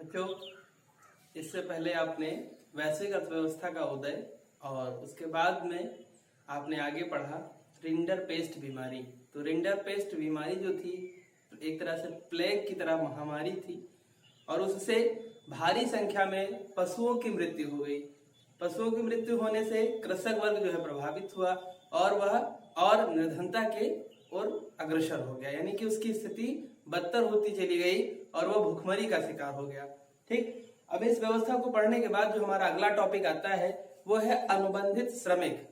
बच्चों, इससे पहले आपने वैश्विक अर्थव्यवस्था का उदय और उसके बाद में आपने आगे पढ़ा रिंडरपेस्ट बीमारी। तो रिंडरपेस्ट बीमारी जो थी एक तरह से प्लेग की तरह महामारी थी और उससे भारी संख्या में पशुओं की मृत्यु हो गई। पशुओं की मृत्यु होने से कृषक वर्ग जो है प्रभावित हुआ और वह और निर्धनता के ओर अग्रसर हो गया, यानी कि उसकी स्थिति बदतर होती चली गई और वह भूखमरी का शिकार हो गया। ठीक, अब इस व्यवस्था को पढ़ने के बाद जो हमारा अगला टॉपिक आता है वो है अनुबंधित श्रमिक।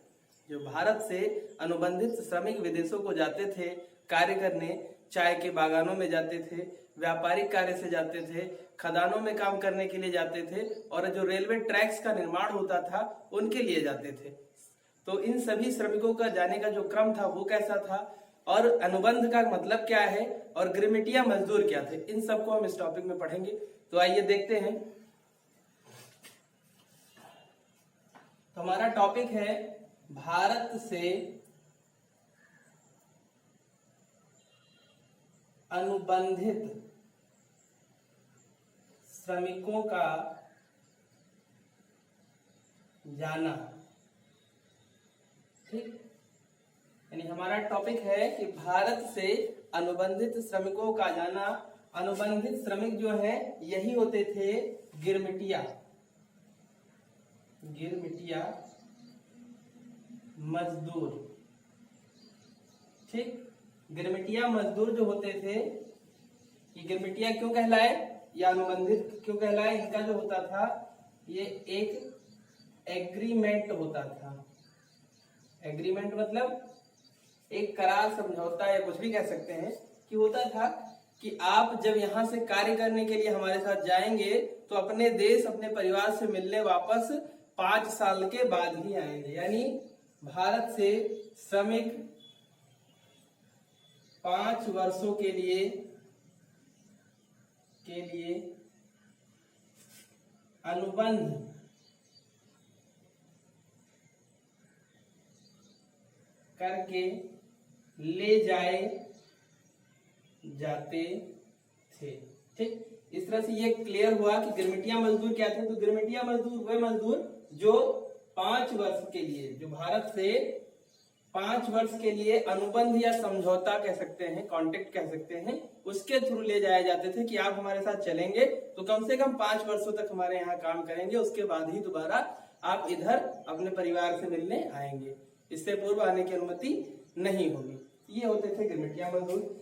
जो भारत से अनुबंधित श्रमिक विदेशों को जाते थे कार्य करने, चाय के बागानों में जाते थे, व्यापारिक कार्य से जाते थे, खदानों में काम करने के लिए जाते थे और जो रेलवे ट्रैक्स का निर्माण होता था उनके लिए जाते थे। तो इन सभी श्रमिकों का जाने का जो क्रम था वो कैसा था और अनुबंध का मतलब क्या है और गिरमिटिया मजदूर क्या थे, इन सबको हम इस टॉपिक में पढ़ेंगे। तो आइए देखते हैं। तो हमारा टॉपिक है भारत से अनुबंधित श्रमिकों का जाना। ठीक, यानी हमारा टॉपिक है कि भारत से अनुबंधित श्रमिकों का जाना। अनुबंधित श्रमिक जो है यही होते थे गिरमिटिया मजदूर। ठीक, गिरमिटिया मजदूर जो होते थे, ये गिरमिटिया क्यों कहलाए या अनुबंधित क्यों कहलाए, इनका जो होता था ये एक एग्रीमेंट होता था। एग्रीमेंट मतलब एक करार, समझौता या कुछ भी कह सकते हैं कि होता था कि आप जब यहाँ से कार्य करने के लिए हमारे साथ जाएंगे तो अपने देश अपने परिवार से मिलने वापस 5 साल के बाद ही आएंगे। यानी भारत से श्रमिक 5 वर्षों के लिए अनुबंध करके ले जाए जाते थे। ठीक, इस तरह से ये क्लियर हुआ कि गिरमिटिया मजदूर क्या थे। तो गिरमिटिया मजदूर वे मजदूर जो 5 वर्ष के लिए, जो भारत से 5 वर्ष के लिए अनुबंध या समझौता कह सकते हैं, कॉन्ट्रैक्ट कह सकते हैं, उसके थ्रू ले जाए जाते थे कि आप हमारे साथ चलेंगे तो कम से कम 5 वर्षों तक हमारे यहाँ काम करेंगे, उसके बाद ही दोबारा आप इधर अपने परिवार से मिलने आएंगे, इससे पूर्व आने की अनुमति नहीं होगी। ये होते थे गिरमिटिया मजदूर।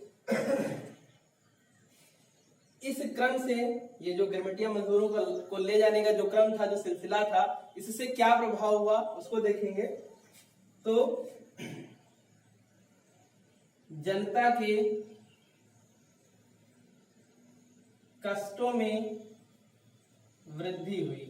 इस क्रम से ये जो गिरमिटिया मजदूरों को ले जाने का जो क्रम था, जो सिलसिला था, इससे क्या प्रभाव हुआ उसको देखेंगे। तो जनता के कष्टों में वृद्धि हुई।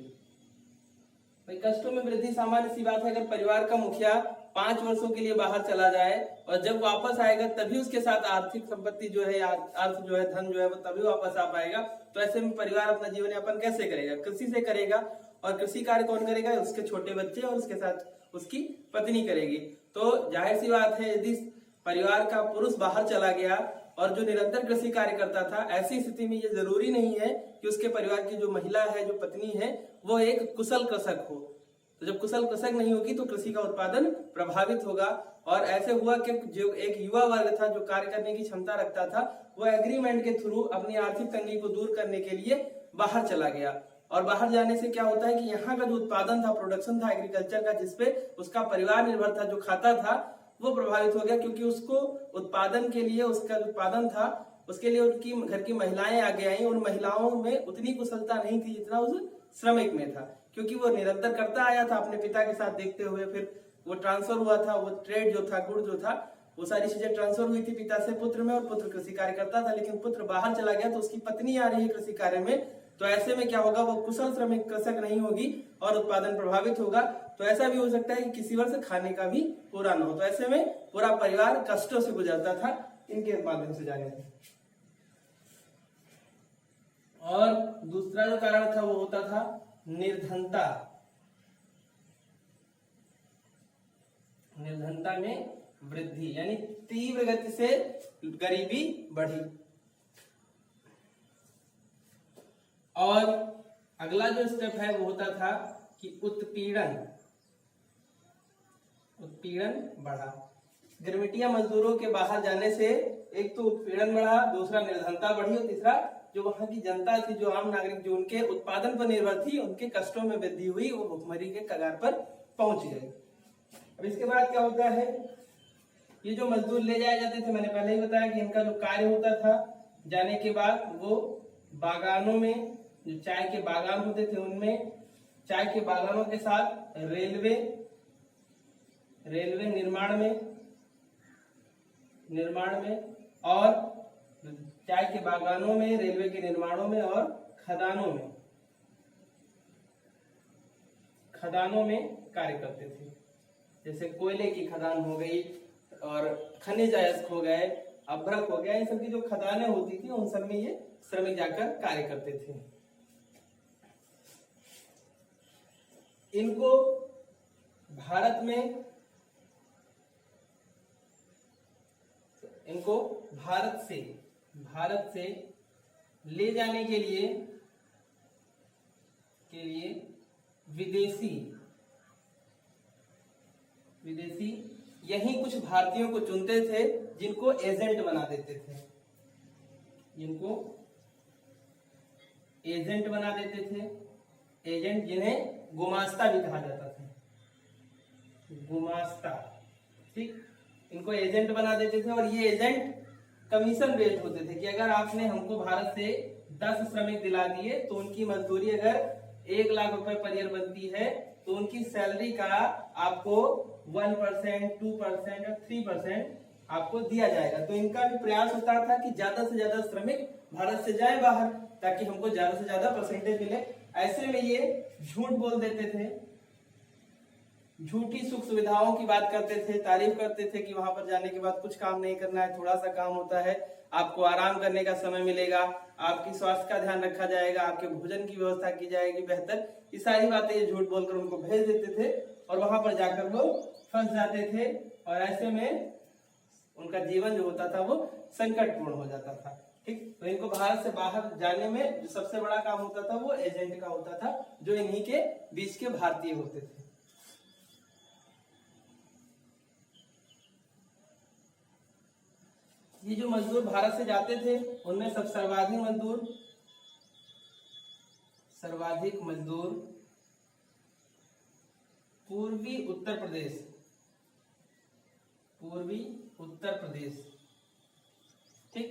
भाई कष्टों में वृद्धि सामान्य सी बात है। अगर परिवार का मुखिया 5 वर्षों के लिए बाहर चला जाए और जब वापस आएगा तभी उसके साथ आर्थिक संपत्ति जो है, अर्थ जो है, धन जो है वो तभी वापस आ पाएगा। तो ऐसे में परिवार अपना जीवन यापन कैसे करेगा? कृषि से करेगा। और कृषि कार्य कौन करेगा? उसके छोटे बच्चे और उसके साथ उसकी पत्नी करेगी। तो जाहिर सी बात है, यदि परिवार का पुरुष बाहर चला गया और जो निरंतर कृषि कार्य करता था, ऐसी स्थिति में ये जरूरी नहीं है कि उसके परिवार की जो महिला है, जो पत्नी है, वो एक कुशल कृषक हो। तो जब कुशल कृषक नहीं होगी तो कृषि का उत्पादन प्रभावित होगा। और ऐसे हुआ कि जो एक युवा वर्ग था जो कार्य करने की क्षमता रखता था, वो एग्रीमेंट के थ्रू अपनी आर्थिक तंगी को दूर करने के लिए बाहर चला गया। और बाहर जाने से क्या होता है कि यहाँ का जो उत्पादन था, प्रोडक्शन था एग्रीकल्चर का, जिसपे उसका परिवार निर्भर था, जो खाता था, वो प्रभावित हो गया। क्योंकि उसको उत्पादन के लिए, उसका उत्पादन था उसके लिए उनकी घर की महिलाएं आगे आई। उन महिलाओं में उतनी कुशलता नहीं थी जितना उस श्रमिक में था, क्योंकि वो निरंतर करता आया था अपने पिता के साथ देखते हुए। फिर वो ट्रांसफर हुआ था, वो ट्रेड जो था, गुड़ जो था, वो सारी चीजें ट्रांसफर हुई थी पिता से पुत्र में, और पुत्र कृषि कार्य करता था। लेकिन पुत्र बाहर चला गया तो उसकी पत्नी आ रही है कृषि कार्य में। तो ऐसे में क्या होगा? वो कुशल श्रमिक कृषक नहीं होगी और उत्पादन प्रभावित होगा। तो ऐसा भी हो सकता है कि किसी वर्ष खाने का भी पूरा न हो। तो ऐसे में पूरा परिवार कष्टों से गुजरता था इनके माध्यम से जाने से। और दूसरा जो कारण था वो होता था निर्धनता। निर्धनता में वृद्धि, यानी तीव्र गति से गरीबी बढ़ी। और अगला जो स्टेप है वो होता था कि उत्पीड़न बढ़ा। गिरमिटिया मजदूरों के बाहर जाने से एक तो उत्पीड़न बढ़ा, दूसरा निर्धनता बढ़ी और तीसरा जो वहां की जनता थी, जो आम नागरिक जो उनके उत्पादन पर निर्भर थी, उनके कष्टों में वृद्धि हुई, वो भुखमरी के कगार पर पहुंच गए। अब इसके बाद क्या होता है, ये जो मजदूर ले जाए जाते थे, मैंने पहले ही बताया कि इनका जो कार्य होता था, जाने के बाद वो बागानों में, जो चाय के बागान होते थे उनमें, चाय के बागानों के साथ रेलवे निर्माण में और चाय के बागानों में, रेलवे के निर्माणों में और खदानों में कार्य करते थे। जैसे कोयले की खदान हो गई और खनिज अयस्क हो गए, अभ्रक हो गया, इन सब की जो खदानें होती थी उन सब में ये श्रमिक जाकर कार्य करते थे। इनको भारत से ले जाने के लिए विदेशी यही कुछ भारतीयों को चुनते थे, जिनको एजेंट बना देते थे, एजेंट जिन्हें गुमास्ता भी कहा जाता था, गुमास्ता, ठीक। इनको एजेंट बना देते थे और ये एजेंट कमीशन बेस्ड होते थे कि अगर आपने हमको भारत से 10 श्रमिक दिला दिए तो उनकी मजदूरी अगर 1 लाख रुपए पर ईयर बनती है तो उनकी सैलरी का आपको 1%, 2% और 3% आपको दिया जाएगा। तो इनका भी प्रयास होता था कि ज्यादा से ज्यादा श्रमिक भारत से जाए बाहर, ताकि हमको ज्यादा से ज्यादा परसेंटेज मिले। ऐसे में ये झूठ बोल देते थे, झूठी सुख सुविधाओं की बात करते थे, तारीफ करते थे कि वहां पर जाने के बाद कुछ काम नहीं करना है, थोड़ा सा काम होता है, आपको आराम करने का समय मिलेगा, आपकी स्वास्थ्य का ध्यान रखा जाएगा, आपके भोजन की व्यवस्था की जाएगी बेहतर। ये सारी बातें ये झूठ बोलकर उनको भेज देते थे और वहां पर जाकर वो फंस जाते थे और ऐसे में उनका जीवन जो होता था वो संकटपूर्ण हो जाता था, ठीक। तो इनको भारत से बाहर जाने में जो सबसे बड़ा काम होता था वो एजेंट का होता था, जो इन्हीं के बीच के भारतीय होते थे। ये जो मजदूर भारत से जाते थे उनमें सर्वाधिक मजदूर पूर्वी उत्तर प्रदेश, ठीक।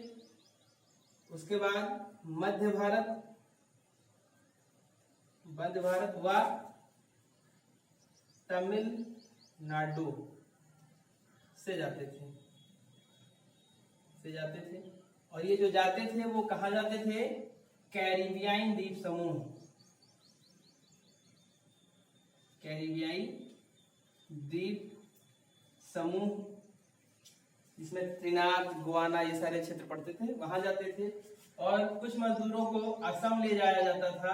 उसके बाद मध्य भारत व तमिलनाडु से जाते थे। और ये जो जाते थे वो कहाँ जाते थे, कैरिबियाई द्वीप समूह, जिसमें त्रिनाद, गुआना ये सारे क्षेत्र पड़ते थे, वहां जाते थे। और कुछ मजदूरों को असम ले जाया जाता था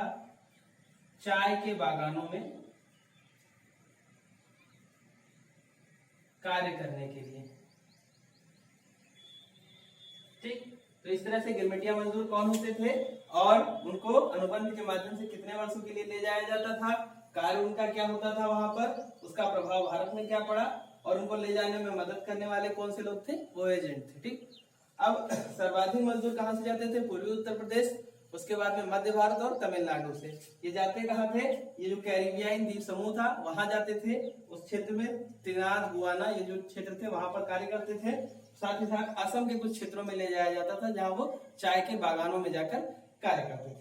चाय के बागानों में कार्य करने के लिए, ठीक। तो इस तरह से गिरमिटिया मजदूर कौन होते थे और उनको अनुबंध के माध्यम से कितने वर्षों के लिए ले जाया जाता था, कार्य उनका क्या होता था वहां पर, उसका प्रभाव भारत में क्या पड़ा और उनको ले जाने में मदद करने वाले कौन से लोग थे, वो एजेंट थे, ठीक। अब सर्वाधिक मजदूर कहाँ से जाते थे, पूर्वी उत्तर प्रदेश, उसके बाद में मध्य भारत और तमिलनाडु से। ये जाते कहाँ थे, ये जो कैरिबियाई द्वीप समूह था वहां जाते थे, उस क्षेत्र में त्रिनाद, गुआना ये जो क्षेत्र थे वहां पर कार्य करते थे। साथ ही साथ असम के कुछ क्षेत्रों में ले जाया जाता था जहां वो चाय के बागानों में जाकर कार्य करते थे।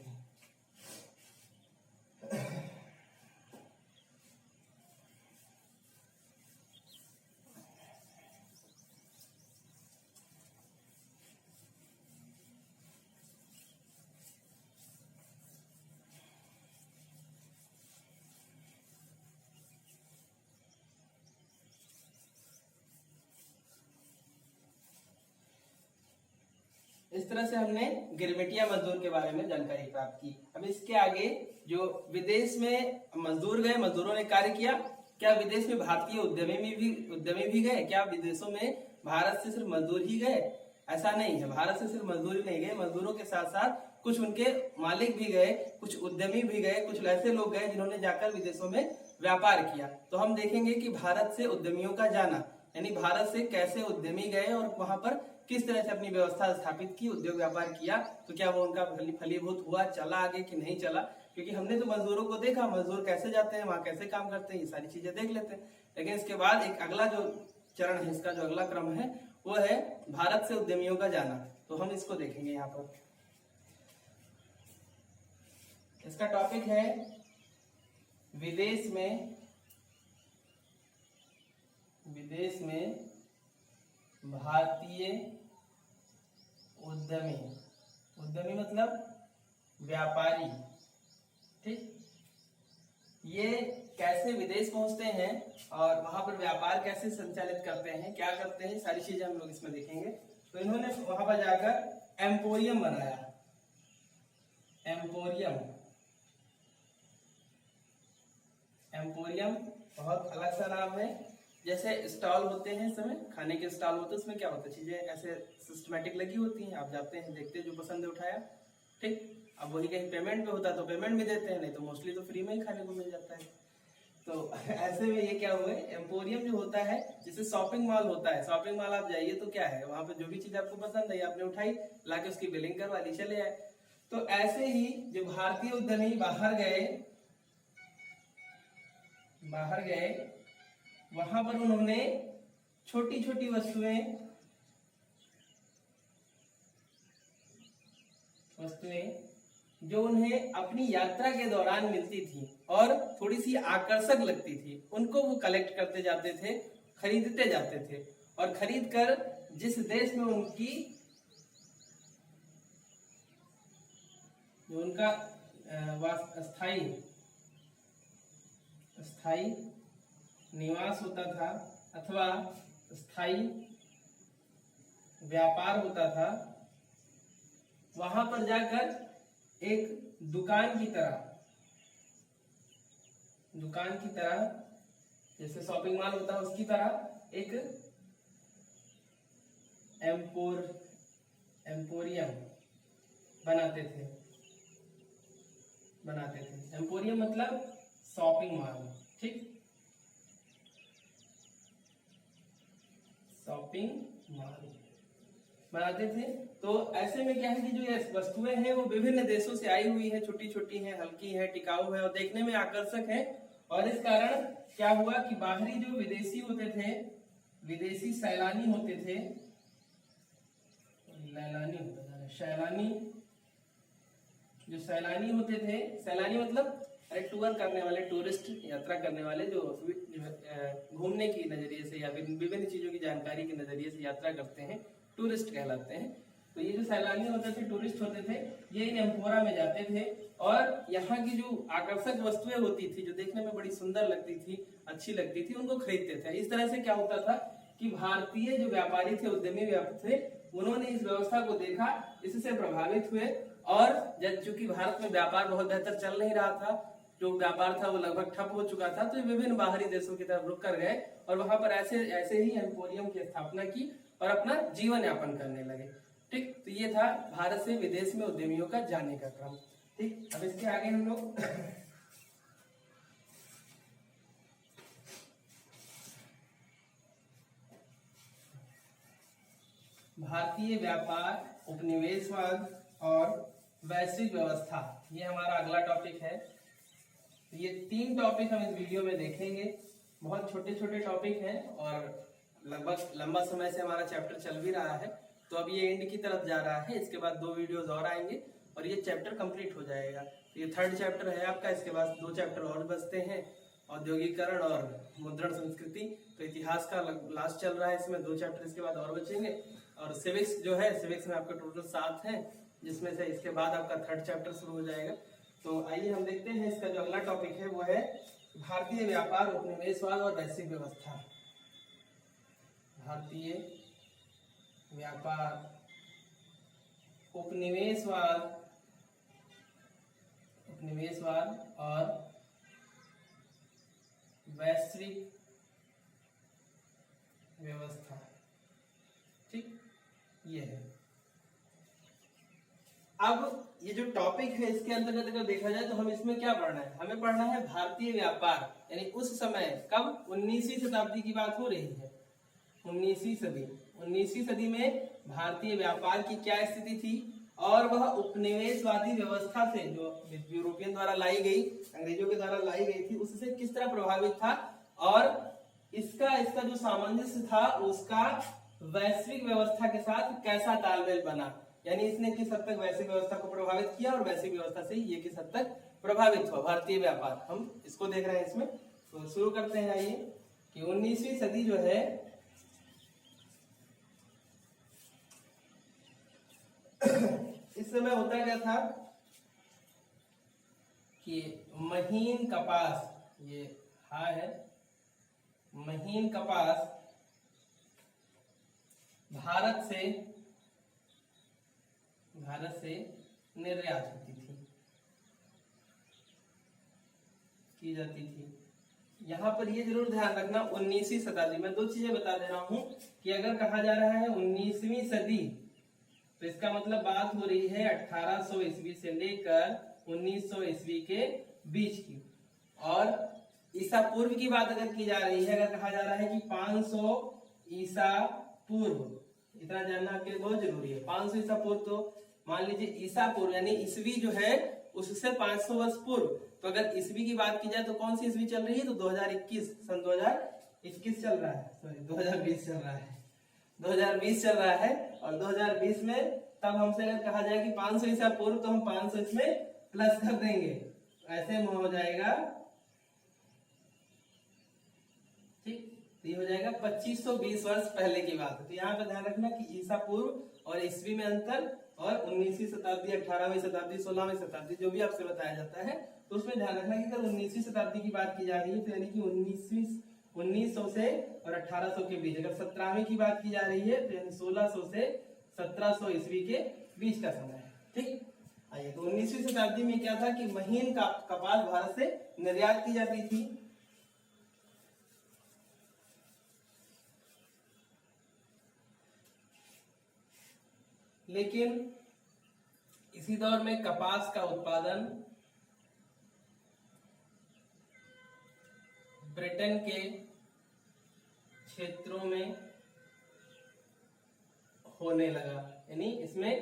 इस तरह से हमने गिरमिटिया मजदूर के बारे में जानकारी प्राप्त की। अब इसके आगे जो विदेश में मजदूर गए, मजदूरों ने कार्य किया, क्या विदेश में भारतीय उद्यमी भी गए, क्या विदेशों में भारत से सिर्फ मजदूर ही गए, ऐसा नहीं है। भारत से सिर्फ मजदूर ही नहीं गए, मजदूरों के साथ साथ कुछ उनके मालिक भी गए, कुछ उद्यमी भी गए, कुछ ऐसे लोग गए जिन्होंने जाकर विदेशों में व्यापार किया। तो हम देखेंगे कि भारत से उद्यमियों का जाना, यानी भारत से कैसे उद्यमी गए और वहां पर किस तरह से अपनी व्यवस्था स्थापित की, उद्योग व्यापार किया, तो क्या वो उनका फलीभूत हुआ, चला आगे कि नहीं चला। क्योंकि हमने तो मजदूरों को देखा, मजदूर कैसे जाते हैं, वहां कैसे काम करते हैं, ये सारी चीजें देख लेते हैं। लेकिन इसके बाद एक अगला जो चरण है, इसका जो अगला क्रम है वो है भारत से उद्यमियों का जाना। तो हम इसको देखेंगे यहाँ पर। इसका टॉपिक है विदेश में भारतीय उद्यमी। उद्यमी मतलब व्यापारी, ठीक। ये कैसे विदेश पहुंचते हैं और वहां पर व्यापार कैसे संचालित करते हैं, क्या करते हैं, सारी चीजें हम लोग इसमें देखेंगे। तो इन्होंने वहां पर जाकर एम्पोरियम बनाया। एम्पोरियम बहुत अलग सा नाम है। जैसे स्टॉल होते हैं, समय खाने के स्टॉल होते हैं, उसमें क्या होता है, चीजें ऐसे सिस्टमेटिक लगी होती हैं, आप जाते हैं, देखते हैं, जो पसंद है उठाया, ठीक। अब वही कहीं पेमेंट पे होता है तो पेमेंट भी देते हैं, नहीं तो मोस्टली तो फ्री में ही खाने को मिल जाता है। तो ऐसे में ये क्या हुए, एम्पोरियम जो होता है, जैसे शॉपिंग मॉल होता है, शॉपिंग मॉल आप जाइए तो क्या है, वहां पे जो भी चीज आपको पसंद है आपने उठाई, लाके उसकी बिलिंग करवा ली, चले आए। तो ऐसे ही जो भारतीय उद्यमी बाहर गए वहां पर उन्होंने छोटी छोटी वस्तुएं जो उन्हें अपनी यात्रा के दौरान मिलती थी और थोड़ी सी आकर्षक लगती थी, उनको वो कलेक्ट करते जाते थे, खरीदते जाते थे, और खरीद कर जिस देश में उनका स्थायी निवास होता था अथवा स्थायी व्यापार होता था, वहां पर जाकर एक दुकान की तरह जैसे शॉपिंग मॉल होता है उसकी तरह एक एम्पोरियम बनाते थे। एम्पोरियम मतलब शॉपिंग मॉल, ठीक, शॉपिंग मॉल बनाते थे। तो ऐसे में क्या है कि जो ये वस्तुएं हैं वो विभिन्न देशों से आई हुई है, छोटी छोटी है, हल्की है, टिकाऊ है और देखने में आकर्षक है। और इस कारण क्या हुआ कि बाहरी जो विदेशी होते थे, विदेशी सैलानी होते थे, सैलानी होते थे, सैलानी मतलब टूर करने वाले, टूरिस्ट, यात्रा करने वाले, जो घूमने की नजरिए से या फिर विभिन्न चीजों की जानकारी के नजरिए से यात्रा करते हैं, टूरिस्ट कहलाते हैं। तो ये जो सैलानी होते थे, टूरिस्ट होते थे, ये इन एम्पोरा में जाते थे और यहाँ की जो आकर्षक वस्तुएं होती थी, जो देखने में बड़ी सुंदर लगती थी, अच्छी लगती थी, उनको खरीदते थे। इस तरह से क्या होता था कि भारतीय जो व्यापारी थे, उद्यमी व्यापारी थे, उन्होंने इस व्यवस्था को देखा, इससे प्रभावित हुए और जब चूंकि भारत में व्यापार बहुत बेहतर चल नहीं रहा था, जो व्यापार था वो लगभग ठप हो चुका था, तो विभिन्न बाहरी देशों की तरफ रुक कर गए और वहां पर ऐसे ही एम्पोरियम की स्थापना की और अपना जीवन यापन करने लगे, ठीक। तो ये था भारत से विदेश में उद्यमियों का जाने का क्रम, ठीक। अब इसके आगे हम लोग भारतीय व्यापार, उपनिवेशवाद और वैश्विक व्यवस्था, ये हमारा अगला टॉपिक है। ये 3 टॉपिक हम इस वीडियो में देखेंगे। बहुत छोटे छोटे टॉपिक हैं और लगभग लंबा समय से हमारा चैप्टर चल भी रहा है, तो अब ये एंड की तरफ जा रहा है। इसके बाद 2 वीडियोस और आएंगे और ये चैप्टर कंप्लीट हो जाएगा। ये 3rd चैप्टर है आपका। इसके बाद 2 चैप्टर और बचते हैं, औद्योगिकरण और मुद्रण संस्कृति। तो इतिहास का लास्ट चल रहा है, इसमें 2 चैप्टर इसके बाद और बचेंगे। और सिविक्स जो है, सिविक्स में आपका टोटल 7 है, जिसमें से इसके बाद आपका 3rd चैप्टर शुरू हो जाएगा। तो आइए हम देखते हैं, इसका जो अगला टॉपिक है वो है भारतीय व्यापार, उपनिवेशवाद और वैश्विक व्यवस्था। भारतीय व्यापार, उपनिवेशवाद और वैश्विक व्यवस्था, ठीक, ये है। अब ये जो टॉपिक है इसके अंतर्गत अगर देखा जाए तो हम इसमें क्या पढ़ना है, हमें पढ़ना है भारतीय व्यापार, यानी उस समय कब 19वीं शताब्दी की बात हो रही है, 19वीं सदी में भारतीय व्यापार की क्या स्थिति थी और वह उपनिवेशवादी व्यवस्था से जो यूरोपियन द्वारा लाई गई, अंग्रेजों के द्वारा लाई गई थी, उससे किस तरह प्रभावित था और इसका जो सामंजस्य था उसका वैश्विक व्यवस्था के साथ कैसा तालमेल बना, यानी इसने किस हद तक वैश्विक व्यवस्था को प्रभावित किया और वैश्विक व्यवस्था से ये किस हद तक प्रभावित हुआ भारतीय व्यापार, हम इसको देख रहे हैं इसमें। तो शुरू करते हैं आइए कि 19वीं सदी जो है इस समय होता क्या था कि महीन कपास, ये हा है, महीन कपास भारत से निर्यात होती थी, की जाती थी। यहाँ पर ये जरूर ध्यान रखना 19वीं शताब्दी में दो चीजें बता दे रहा हूं कि अगर कहा जा रहा है 19वीं सदी तो इसका मतलब बात हो रही है 1800 ईस्वी से लेकर 1900 ईस्वी के बीच की, और ईसा पूर्व की बात अगर की जा रही है, अगर कहा जा रहा है कि 500 ईसा पूर्व, इतना जानना आपके लिए बहुत जरूरी है। 500 ईसा पूर्व तो मान लीजिए ईसा पूर्व यानी ईस्वी जो है उससे 500 वर्ष पूर्व, तो अगर ईस्वी की बात की जाए तो कौन सी ईस्वी चल रही है, तो 2021 सन 2021 चल रहा है, सॉरी 2020 चल रहा है, 2020 चल रहा है। और 2020 में तब हमसे अगर कहा जाए कि 500 ईसा पूर्व तो हम 500 इसमें प्लस कर देंगे, ऐसे में हो जाएगा, ठीक, तो ये हो जाएगा 2520 वर्ष पहले की बात है। तो यहाँ पे ध्यान रखना कि ईसा पूर्व और ईस्वी में अंतर, और 19वीं शताब्दी, 18वीं शताब्दी, 16वीं शताब्दी जो भी आपसे बताया जाता है तो उसमें ध्यान रखना कि अगर 19वीं शताब्दी की बात की जा रही है तो यानी कि 1900 से और 1800 के बीच, अगर 17वीं की बात की जा रही है तो यानी 1600 से 1700 ईस्वी के बीच का समय है, ठीक। आइए, तो 19वीं शताब्दी में क्या था कि महीन कपास भारत से निर्यात की जाती थी, लेकिन इसी दौर में कपास का उत्पादन ब्रिटेन के क्षेत्रों में होने लगा, यानी इसमें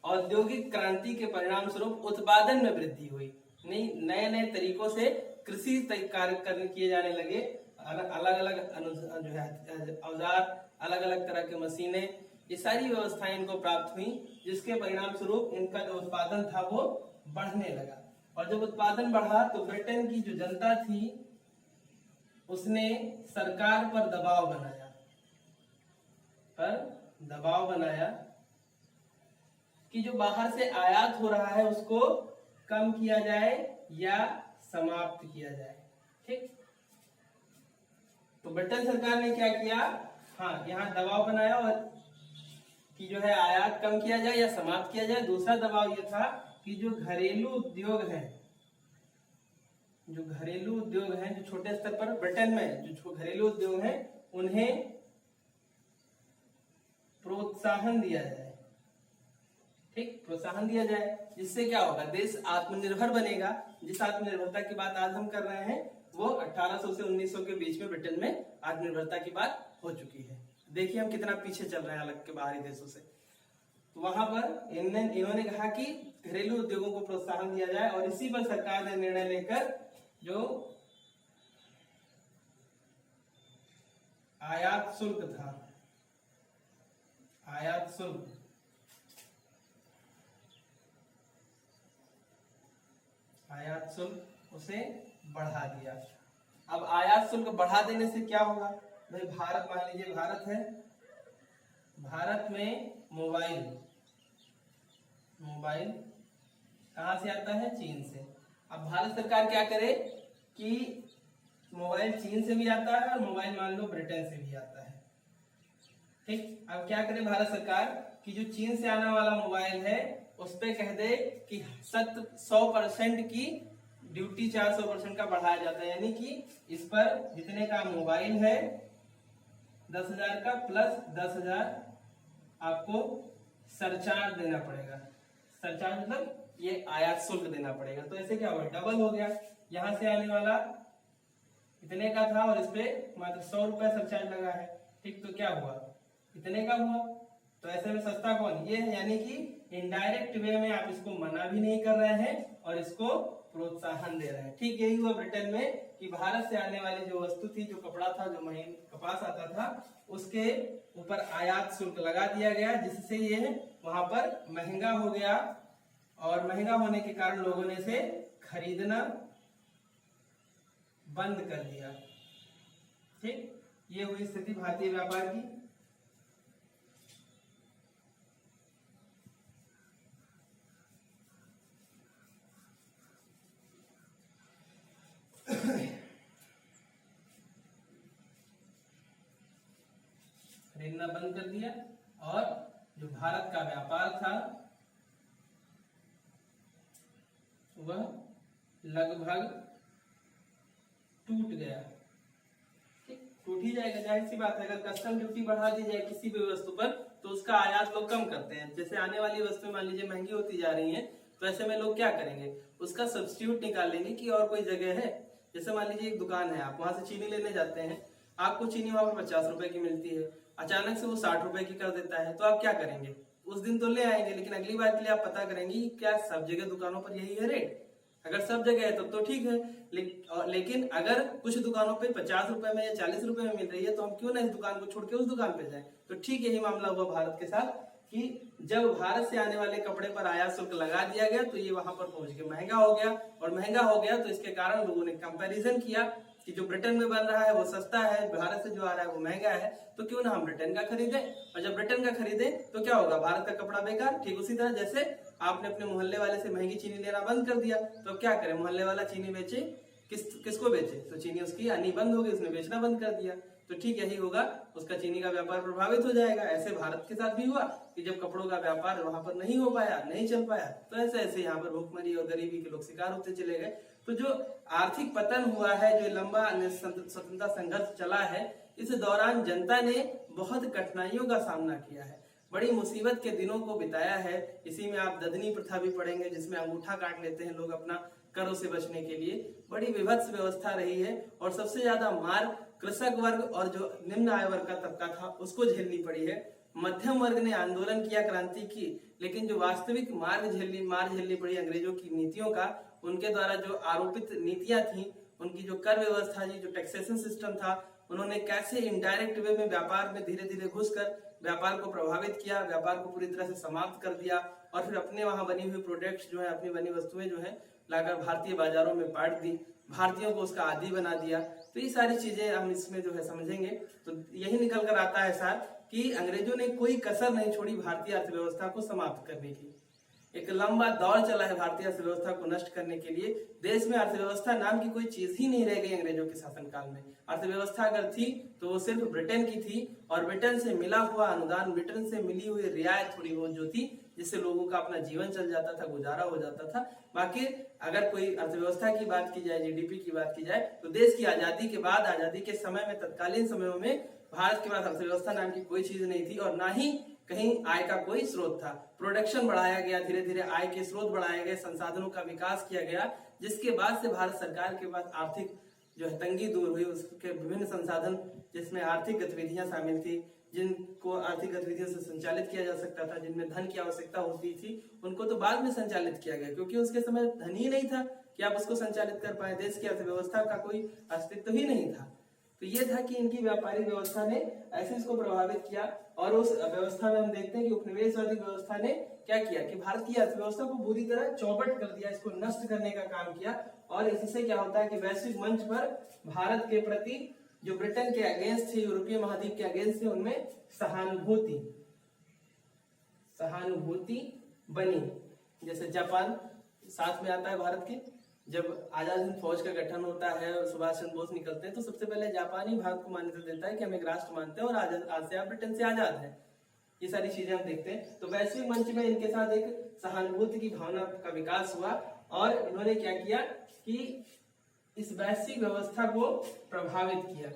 औद्योगिक क्रांति के परिणाम स्वरूप उत्पादन में वृद्धि हुई, नए नए तरीकों से कृषि कार्य किए जाने लगे, अलग अलग जो है औजार, अलग अलग तरह के मशीनें, ये सारी व्यवस्थाएं इनको प्राप्त हुई, जिसके परिणाम स्वरूप इनका जो उत्पादन था वो बढ़ने लगा। और जब उत्पादन बढ़ा तो ब्रिटेन की जो जनता थी उसने सरकार पर दबाव बनाया कि जो बाहर से आयात हो रहा है उसको कम किया जाए या समाप्त किया जाए, ठीक। तो ब्रिटेन सरकार ने क्या किया, हाँ, यहाँ दबाव बनाया और कि जो है आयात कम किया जाए या समाप्त किया जाए। दूसरा दबाव यह था कि जो घरेलू उद्योग हैं, जो छोटे स्तर पर ब्रिटेन में जो घरेलू उद्योग हैं उन्हें प्रोत्साहन दिया जाए, ठीक, प्रोत्साहन दिया जाए, जिससे क्या होगा, देश आत्मनिर्भर बनेगा। जिस आत्मनिर्भरता की बात आज हम कर रहे हैं वो 1800 से 1900 के बीच में ब्रिटेन में आत्मनिर्भरता की बात हो चुकी है। देखिए हम कितना पीछे चल रहे हैं अलग के बाहरी देशों से। तो वहां पर इन्होंने कहा कि घरेलू उद्योगों को प्रोत्साहन दिया जाए, और इसी पर सरकार ने निर्णय लेकर जो आयात शुल्क था, आयात शुल्क उसे बढ़ा दिया। अब आयात शुल्क बढ़ा देने से क्या होगा भाई, भारत, मान लीजिए भारत है, भारत में मोबाइल कहां से आता है, चीन से। अब भारत सरकार क्या करे कि मोबाइल चीन से भी आता है और मोबाइल मान लो ब्रिटेन से भी आता है, ठीक। अब क्या करे भारत सरकार कि जो चीन से आने वाला मोबाइल है उस पे कह दे कि 100% की ड्यूटी 400% का बढ़ाया जाता है, यानी कि इस पर जितने का मोबाइल है 10,000 का प्लस 10,000 आपको सरचार्ज देना पड़ेगा, सरचार्ज मतलब ये आयात शुल्क देना पड़ेगा। तो ऐसे क्या हुआ, डबल हो गया। यहाँ से आने वाला इतने का था और इस पे मात्र 100 रुपए सरचार्ज लगा है, ठीक। तो क्या हुआ, इतने का हुआ। तो ऐसे में सस्ता कौन, ये है। यानी कि इनडायरेक्ट वे में आप इसको मना भी नहीं कर रहे हैं और इसको प्रोत्साहन दे रहे हैं, ठीक। यही हुआ ब्रिटेन में कि भारत से आने वाली जो वस्तु थी, जो कपड़ा था, जो महीन कपास आता था, उसके ऊपर आयात शुल्क लगा दिया गया, जिससे ये वहां पर महंगा हो गया। और महंगा होने के कारण लोगों ने इसे खरीदना बंद कर दिया, ठीक। ये हुई स्थिति भारतीय व्यापार की। खरीदना बंद कर दिया और जो भारत का व्यापार था वह लगभग टूट गया, ठीक। टूट ही जाएगा, जाहिर सी बात है। अगर कस्टम ड्यूटी बढ़ा दी जाए किसी भी वस्तु पर तो उसका आयात लोग कम करते हैं। जैसे आने वाली वस्तुएं मान लीजिए महंगी होती जा रही हैं, तो ऐसे में लोग क्या करेंगे, उसका सब्स्टिट्यूट निकाल लेंगे कि और कोई जगह है। जैसे मान लीजिए एक दुकान है, आप वहां से चीनी लेने जाते हैं, आपको चीनी वहां पर 50 रुपए की मिलती है, अचानक से वो 60 रुपए की कर देता है, तो आप क्या करेंगे, उस दिन तो ले आएंगे, लेकिन अगली बार के लिए आप पता करेंगे कि क्या सब जगह दुकानों पर यही है रेट। अगर सब जगह है तब तो ठीक है, लेकिन अगर कुछ दुकानों पे 50 रुपए में या 40 रुपए में मिल रही है, तो हम क्यों ना इस दुकान को छोड़ के उस दुकान पे जाएं। तो ठीक यही मामला हुआ भारत के साथ कि जब भारत से आने वाले कपड़े पर आयात शुल्क लगा दिया गया तो ये वहां पर पहुंच के महंगा हो गया, और महंगा हो गया तो इसके कारण लोगों ने कंपैरिजन किया कि जो ब्रिटेन में बन रहा है वो सस्ता है, भारत से जो आ रहा है वो महंगा है, तो क्यों ना हम ब्रिटेन का खरीदें। और जब ब्रिटेन का खरीदें तो क्या होगा, भारत का कपड़ा बेकार। ठीक उसी तरह जैसे आपने अपने मोहल्ले वाले से महंगी चीनी लेना बंद कर दिया, तो क्या करें, मोहल्ले वाला चीनी बेचे, किसको बेचे, तो चीनी उसकी आनी बंद हो गई, उसने बेचना बंद कर दिया। तो ठीक यही होगा, उसका चीनी का व्यापार प्रभावित हो जाएगा। ऐसे भारत के साथ भी हुआ कि जब कपड़ों का व्यापार वहां पर नहीं हो पाया, नहीं चल पाया, तो ऐसे ऐसे यहाँ पर भूखमरी और गरीबी के लोग शिकार होते चले गए। तो जो आर्थिक पतन हुआ है, जो लंबा स्वतंत्रता संघर्ष चला है, इस दौरान जनता ने बहुत कठिनाइयों का सामना किया है, बड़ी मुसीबत के दिनों को बिताया है। इसी में आप ददनी प्रथा भी पढ़ेंगे, जिसमें अंगूठा काट लेते हैं लोग अपना करों से बचने के लिए। बड़ी विभत्स व्यवस्था रही है और सबसे ज्यादा मार कृषक वर्ग और जो निम्न आय वर्ग का तबका था उसको झेलनी पड़ी है। मध्यम वर्ग ने आंदोलन किया, क्रांति की, लेकिन जो वास्तविक मार झेलनी पड़ी अंग्रेजों की नीतियों का, उनके द्वारा जो आरोपित नीतियां थी, उनकी जो कर व्यवस्था थी, जो टैक्सेशन सिस्टम था, उन्होंने कैसे इनडायरेक्ट वे में व्यापार में धीरे धीरे घुसकर व्यापार को प्रभावित किया, व्यापार को पूरी तरह से समाप्त कर दिया और फिर अपने वहां बनी हुई प्रोडक्ट्स जो है, अपनी बनी वस्तुएं जो है लाकर भारतीय बाजारों में बांट दी, भारतीयों को उसका आदी बना दिया। तो ये सारी चीजें हम इसमें जो है समझेंगे। तो यही निकल कर आता है साथ कि अंग्रेजों ने कोई कसर नहीं छोड़ी भारतीय अर्थव्यवस्था को समाप्त करने की। एक लंबा दौर चला है भारतीय अर्थव्यवस्था को नष्ट करने के लिए। देश में अर्थव्यवस्था नाम की कोई चीज ही नहीं रह गई अंग्रेजों के शासनकाल में। अर्थव्यवस्था अगर थी तो वो सिर्फ ब्रिटेन की थी, और ब्रिटेन से मिला हुआ अनुदान, ब्रिटेन से मिली हुई रियायत थोड़ी बहुत जो थी, जिससे लोगों का अपना जीवन चल जाता था, गुजारा हो जाता था। बाकी अगर कोई अर्थव्यवस्था की बात की जाए, जीडीपी की बात की जाए, तो देश की आजादी के बाद, आजादी के समय में, तत्कालीन समयों में भारत के पास अर्थव्यवस्था नाम की कोई चीज नहीं थी और ना ही कहीं आय का कोई स्रोत था। प्रोडक्शन बढ़ाया गया, धीरे धीरे आय के स्रोत बढ़ाए गए, संसाधनों का विकास किया गया, जिसके बाद से भारत सरकार के पास आर्थिक जो है तंगी दूर हुई। उसके विभिन्न संसाधन जिसमें आर्थिक गतिविधियां शामिल थी, जिनको आर्थिक गतिविधियों से संचालित किया जा सकता था, जिनमें धन की आवश्यकता होती थी, उनको तो बाद में संचालित किया गया, क्योंकि उसके समय धन ही नहीं था कि आप उसको संचालित कर पाए। देश की अर्थव्यवस्था का कोई अस्तित्व ही नहीं था। तो ये था कि इनकी व्यापारिक व्यवस्था ने ऐसे इसको प्रभावित किया। और उस व्यवस्था में हम देखते हैं कि उपनिवेशवादी व्यवस्था ने क्या किया कि भारत की अर्थव्यवस्था को बुरी तरह चौपट कर दिया, इसको नष्ट करने का काम किया। और इससे क्या होता है कि वैश्विक मंच पर भारत के प्रति जो ब्रिटेन के अगेंस्ट थे, यूरोपीय महाद्वीप के अगेंस्ट थे, उनमें सहानुभूति बनी। जैसे जापान साथ में आता है भारत के, जब आजाद हिंद फौज का गठन होता है और सुभाष चंद्र बोस निकलते हैं, तो सबसे पहले जापान ही भारत को मान्यता देता है कि हम एक राष्ट्र मानते हैं और आज से आप ब्रिटेन से आजाद हैं। ये सारी चीजें हम देखते हैं। तो वैश्विक मंच में इनके साथ एक सहानुभूति की भावना का विकास हुआ और इन्होंने क्या किया कि इस वैश्विक व्यवस्था को प्रभावित किया।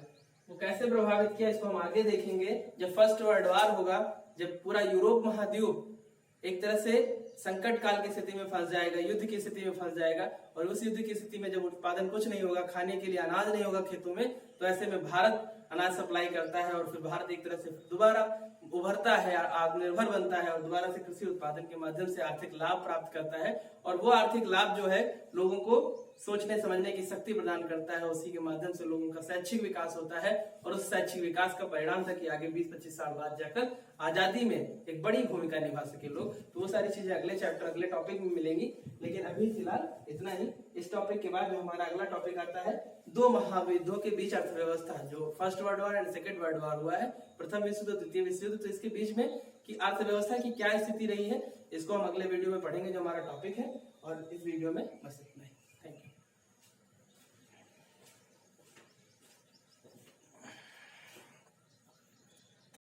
वो कैसे प्रभावित किया इसको हम आगे देखेंगे। जब फर्स्ट वर्ल्ड वॉर होगा, जब पूरा यूरोप महाद्वीप एक तरह से संकट काल की स्थिति में फंस जाएगा, युद्ध की स्थिति में फंस जाएगा। और उस युद्ध की स्थिति में जब उत्पादन कुछ नहीं होगा, खाने के लिए अनाज नहीं होगा खेतों में, तो ऐसे में भारत अनाज सप्लाई करता है और फिर भारत एक तरह से दोबारा उभरता है, आत्मनिर्भर बनता है और दोबारा से कृषि उत्पादन के माध्यम से आर्थिक लाभ प्राप्त करता है। और वो आर्थिक लाभ जो है लोगों को सोचने समझने की शक्ति प्रदान करता है। उसी के माध्यम से लोगों का शैक्षिक विकास होता है और उस शैक्षिक विकास का परिणाम था कि आगे 20-25 साल बाद जाकर आजादी में एक बड़ी भूमिका निभा सके लोग। तो वो सारी चीजें अगले चैप्टर, अगले टॉपिक में मिलेंगी, लेकिन अभी फिलहाल इतना ही। इस टॉपिक के बाद जो हमारा अगला टॉपिक आता है, दो महायुद्धों के बीच अर्थव्यवस्था, जो first world war and second world war हुआ है, प्रथम विश्व युद्ध, द्वितीय विश्व युद्ध। तो इसके बीच में की अर्थव्यवस्था की क्या स्थिति रही है, इसको हम अगले वीडियो में पढ़ेंगे, जो हमारा टॉपिक है। और इस वीडियो में बस